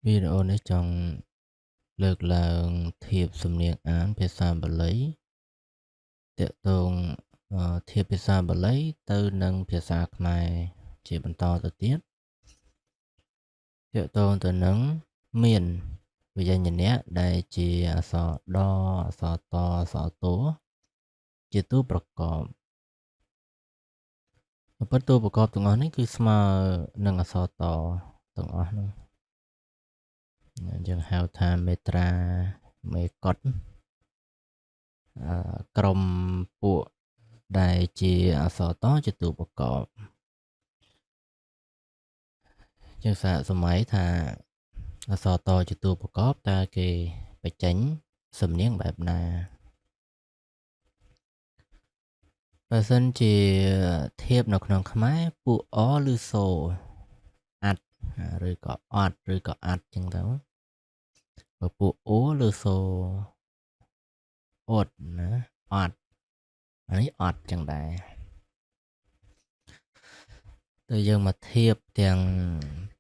Video này trong lược là thiệp sầm niệm ánភាសាបាលីតកតងធៀបភាសាបាលីទៅនឹងភាសាខ្មែរជាបន្តទៅទៀតតកតងទៅនឹងមានវិញ្ញាណៈដែលជាអក្សរដអក្សរតអក្សរតជាតួប្រកបប៉ុន្តែតួប្រកបទាំងអស់នេះគឺស្មើនឹងអក្សរតទាំងអស់ហ្នឹងយើងហៅថាមេត្រាមេកុដក្រុមពួកដែលជាអក្សរតជាតួប្រកបជាងសារសម័យថាអក្សរតជាតួប្រកបតើគេបញ្ចេញសំនៀងបែបណាបើសិនជាធៀបនៅក្នុងខ្មែរពួកអឬសូអាត់ឬក៏អត់ឬក៏អាត់ចឹងទៅបើពួកអូឬសូអត់ណាអត់អានេះអត់ចឹងដែរទៅយើងមកធៀបទាំង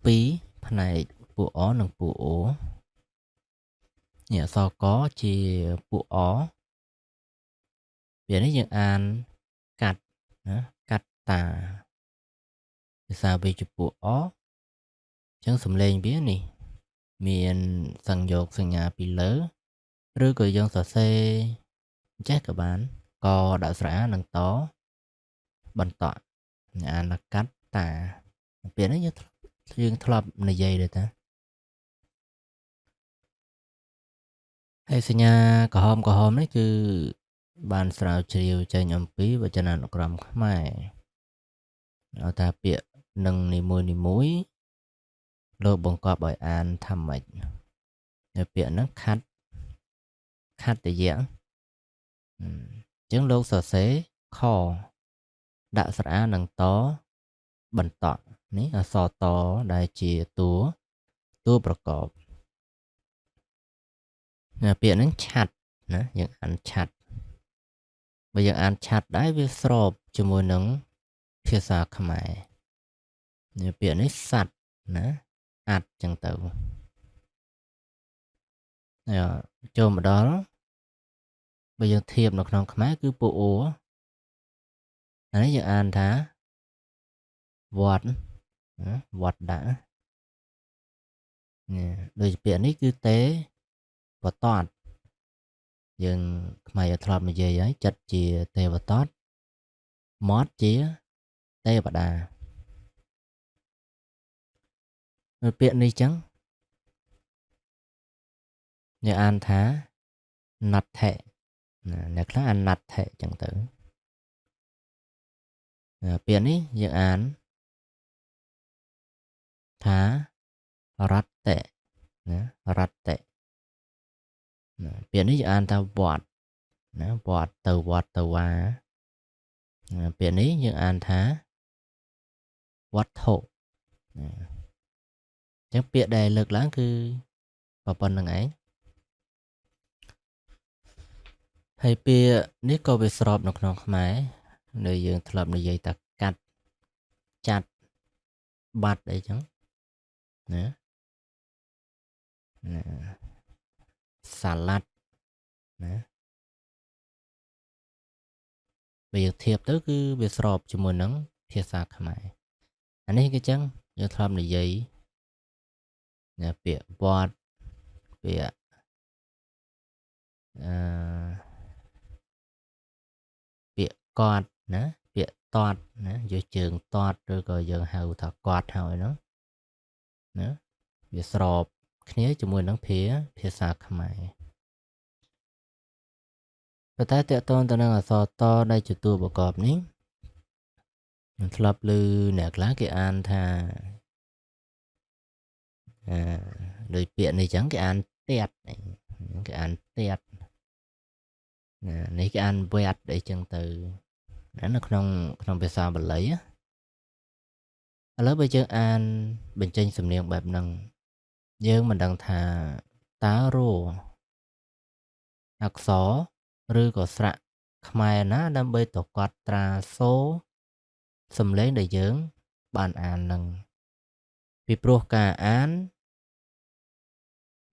ពីរផ្នែកពួកអនិងពួកអូនេះអក្សរកជាពួកអវានេះយើងអានកាត់ណាកាត់តាភាសាវាជាពួកអចឹងសំឡេងវានេះមានសង្យោគសញ្ញាពីលើឬក៏យើងសរសេរចេះក៏បានកដាក់ស្រៈនឹងតបន្តអានកាត់តាពេលនេះយើងធ្លាប់និយាយដែរតាហើយសញ្ញាក្រហមនេះគឺបានស្រាវជ្រាវចេញអំពីវចនានុក្រមខ្មែរថាពាក្យនឹងនីមួយលោកបង្កប់ឲ្យអានថាម៉េចនៅពាក្យហ្នឹងខត្តយៈអញ្ចឹងលោកសរសេរខដាក់ស្រៈនឹងតបន្តនេះអក្សរតដែលជាតួប្រកបពាក្យហ្នឹងឆាត់ណាយើងអានឆាត់បើយើងអានឆាត់ដែរវាស្របជាមួយនឹងភាសាខ្មែរពាក្យនេះសัตว์ណាអាត់ចឹងទៅចូលមកដល់បើយើងធៀបនៅក្នុងខ្មែរគឺពួកអូអានេះយើងអានថាវត្តវត្តដាក់ដូចពាក្យនេះគឺទេវតតយើងខ្មែរធ្លាប់និយាយហើយចិត្តជាទេវតតមាត់ជាទេវតាពាក្យនេះចឹងយើងអានថាណដ្ឋិអ្នកខ្លះអានណដ្ឋិចឹងទៅពាក្យនេះយើងអានថារតតិណារតតិពាក្យនេះយើងអានថាវត្តណាវត្តទៅវត្តទៅវាពាក្យនេះយើងអានថាវត្ថុចឹងពាក្យដែលលើកឡើងគឺប៉ុណ្្នឹងឯងហើយពាក្យនេះក៏វាស្របនៅក្នុងខ្មែរនៅយើងធ្លាប់និយាយថាកាត់ចាត់បាត់អីចឹងណាសាឡាត់ណាបើយើងធៀបទៅគឺវាស្របជាមួយនឹងភាសាខ្មែរអានេះគឺចឹងយើងធ្លាប់និយាយពាក្យវត្តពាក្យពាក្យគាត់ណាពាក្យតតណាយកជើងតតឬក៏យើងហៅថាគាត់ហើយហ្នឹងណាវាស្របគ្នាជាមួយនឹងភាសាខ្មែរប៉ុន្តែតកតងទៅនឹងអក្សរតដែលជាតួប្រកបនេះខ្ញុំធ្លាប់ឮអ្នកខ្លះគេអានថាដោយពាក្យនេះចឹងគេអានទៀតគេអានទៀតនេះគេអានវត្តអីចឹងទៅនៅក្នុងភាសាបាលីឥឡូវបើយើងអានបញ្ចេញសំនៀងបែបហ្នឹងយើងមិនដឹងថាតើរអក្សរឬក៏ស្រៈខ្មែរណាដើម្បីទៅកត់ត្រាសូរសំឡេងដែលយើងបានអានហ្នឹងពីព្រោះការអាន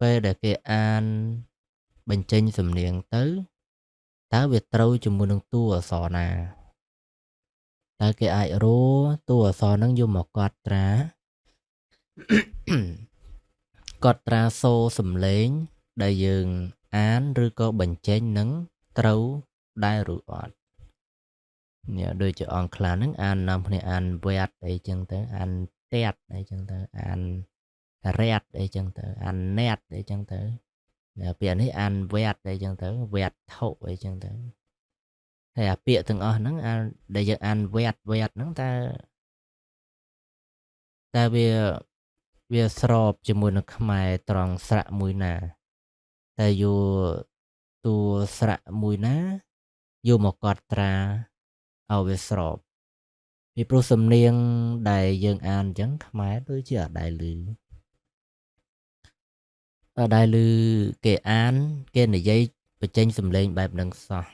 ពេលដែលគេអានបញ្ចេញសំនៀងទៅតើវាត្រូវជាមួយនឹងតួអក្សរណាតើគេអាចរកតួអក្សរហ្នឹងយកមកកត់ត្រាកត់ត្រាសូរសំឡេងដែលយើងអានឬក៏បញ្ចេញនឹងត្រូវដែរឬអត់នេះដូចជាអង់គ្លេសហ្នឹងអាននាំគ្នាអាន wet អីចឹងទៅអាន tet អីចឹងទៅអាន red អីចឹងទៅអាន net អីចឹងទៅពាក្យនេះអាន wet អីចឹងទៅ wet ថុអីចឹងទៅហើយអាពាក្យទាំងអស់ហ្នឹងអានដែលយើងអាន wet ហ្នឹងតែវាស្របជាមួយនឹងខ្មែរត្រង់ស្រៈមួយណាតែយកតួស្រៈមួយណាយកមកកត់ត្រាឲ្យវាស្របពីព្រោះសំនៀងដែលយើងអានអញ្ចឹងខ្មែរដូចជាអត់ដែលឮគេអានគេនិយាយបញ្ចេញសំឡេងបែបហ្នឹងសោះ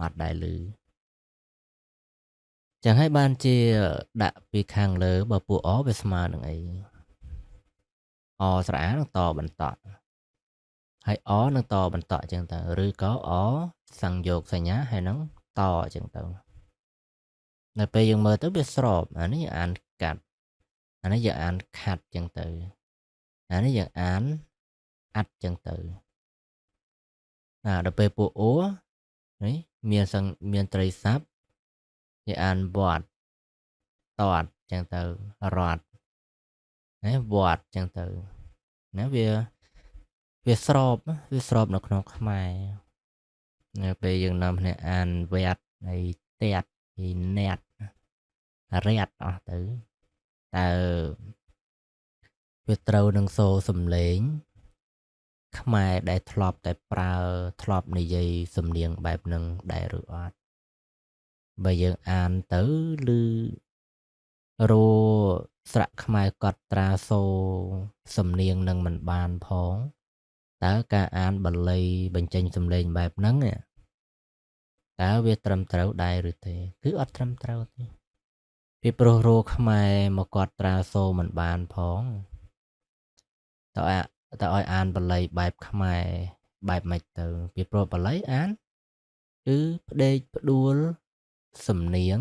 អត់ដែលឮចឹងហើយបានជាដាក់ពីខាងលើបើពួកអវាស្មើនឹងអីអស្រអានឹងតបន្តហើយអនឹងតបន្តអញ្ចឹងទៅឬក៏អសង្យោគសញ្ញាហើយនឹងតអញ្ចឹងទៅនៅពេលយើងមើលទៅវាស្របអានេះអានកាត់អានេះយើងអានខាត់អញ្ចឹងទៅអានេះយើងអានអាត់អញ្ចឹងទៅដល់ពេលពួកអូនេះមានត្រីស័ព្ទយើងអានវត្តតតអញ្ចឹងទៅរត់ណាវត្តអញ្ចឹងទៅណាវាស្របនៅក្នុងខ្មែរនៅពេលយើងនាំគ្នាអានវត្តហើយតាត់ហើយណាត់រ៉ាត់អស់ទៅតើវាត្រូវនឹងសូរសំឡេងខ្មែរដែលធ្លាប់តែប្រើធ្លាប់និយាយសំនៀងបែបហ្នឹងដែរឬអត់បើយើងអានទៅឬរោស្រៈខ្មែរកត់ត្រាសូរសំនៀងនឹងមិនបានផងតើការអានបាលីបញ្ចេញសំឡេងបែបហ្នឹងតើវាត្រឹមត្រូវដែរឬទេគឺអត់ត្រឹមត្រូវទេពីព្រោះរោខ្មែរមកកត់ត្រាសូរមិនបានផងតើឲ្យអានបាលីបែបខ្មែរបែបម៉េចទៅពីព្រោះបាលីអានគឺផ្ដេកផ្ដួលសំនៀង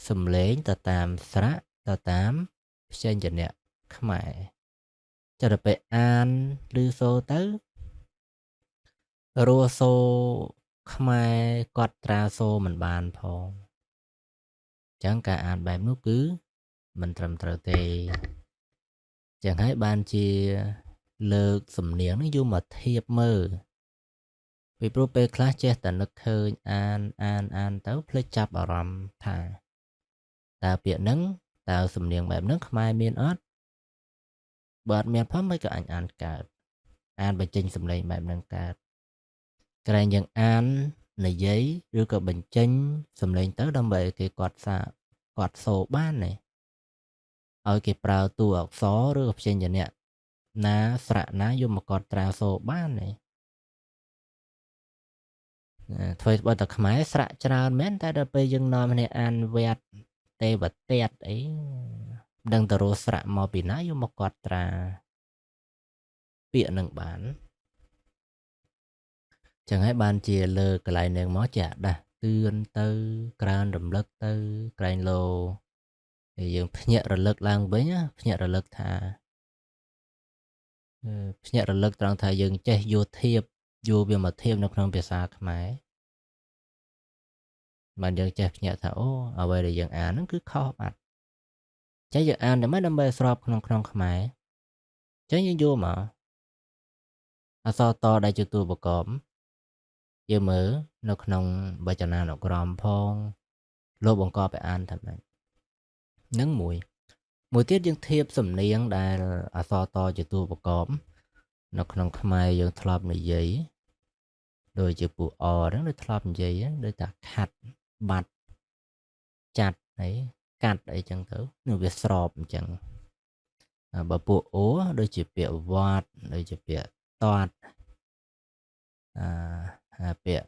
សំឡេងទៅតាមស្រៈទៅតាមព្យញ្ជនៈខ្មែរចុះទៅពេលអានឬសូរទៅរសសូរខ្មែរកត់ត្រាសូរមិនបានផងអញ្ចឹងការអានបែបនោះគឺមិនត្រឹមត្រូវទេចឹងហើយបានជាលើកសំនៀងនេះយកមកធៀបមើលពីព្រោះពេលខ្លះចេះតែនឹកឃើញអានទៅភ្លេចចាប់អារម្មណ៍ថាតើពាក្យហ្នឹងតើសំនៀងបែបហ្នឹងខ្មែរមានអត់បើអត់មានផងមិនក៏អាចអានកើតអានបញ្ចេញសំឡេងបែបហ្នឹងកើតក្រែងយើងអាននិយាយឬក៏បញ្ចេញសំឡេងទៅដើម្បីគេគាត់សូរបានទេឲ្យគេប្រើតួអក្សរឬក៏ព្យញ្ជនៈណាស្រៈណាយកមកកត់ត្រាសូរបានទេធ្វើបើតែខ្មែរស្រៈច្រើនមែនតែដល់ពេលយើងនាំគ្នាអានវត្តទេវតេតអីមិនដឹងទៅរកស្រៈមកពីណាយកមកកត់ត្រាពាក្យនឹងបានចឹងហើយបានជាលើកន្លែងនឹងមកចាដាស់ទឿនទៅក្រើនរំលឹកទៅក្រែងលោហើយយើងភ្ញាក់រលឹកឡើងវិញភ្ញាក់រលឹកថាភ្ញាក់រលឹកត្រង់ថាយើងចេះយកវាមកធៀបនៅក្នុងភាសាខ្មែរបានយើងចេះភ្ញាក់ថាអូអ្វីដែលយើងអានហ្នឹងគឺខុសបាត់ចេះយើងអានតែមិនដើម្បីស្របក្នុងខ្មែរចឹងយើងយកមកអក្សរតដែលជាតួប្រកបយើងមើលនៅក្នុងវចនានុក្រមផងលោកបង្កប់ឲ្យអានថាម៉េចនឹងមួយទៀតយើងធៀបសំនៀងដែលអក្សរតជាតួប្រកបនៅក្នុងខ្មែរយើងធ្លាប់និយាយដូចជាពួកអហ្នឹងដូចធ្លាប់និយាយដូចថាខាត់បាត់ចាត់អីកាត់អីចឹងទៅនឹងវាស្របអញ្ចឹងបើពួកអូដូចជាពាក្យវត្តដូចជាពាក្យតតពាក្យ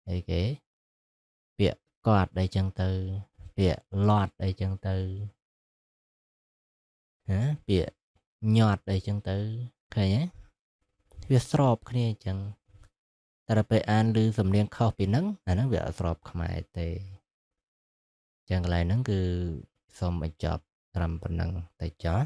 អីគេពាក្យកត់អីចឹងទៅពាក្យឡត់អីចឹងទៅពាក្យញាត់អីចឹងទៅឃើញទេ វាស្របគ្នាអញ្ចឹងតែដល់ពេលអានឬសំនៀងខុសពីហ្នឹងអាហ្នឹងវាអត់ស្របខ្មែរទេអញ្ចឹងកន្លែងហ្នឹងគឺសូមបញ្ចប់ត្រឹមប៉ុណ្ណឹងតែចោះ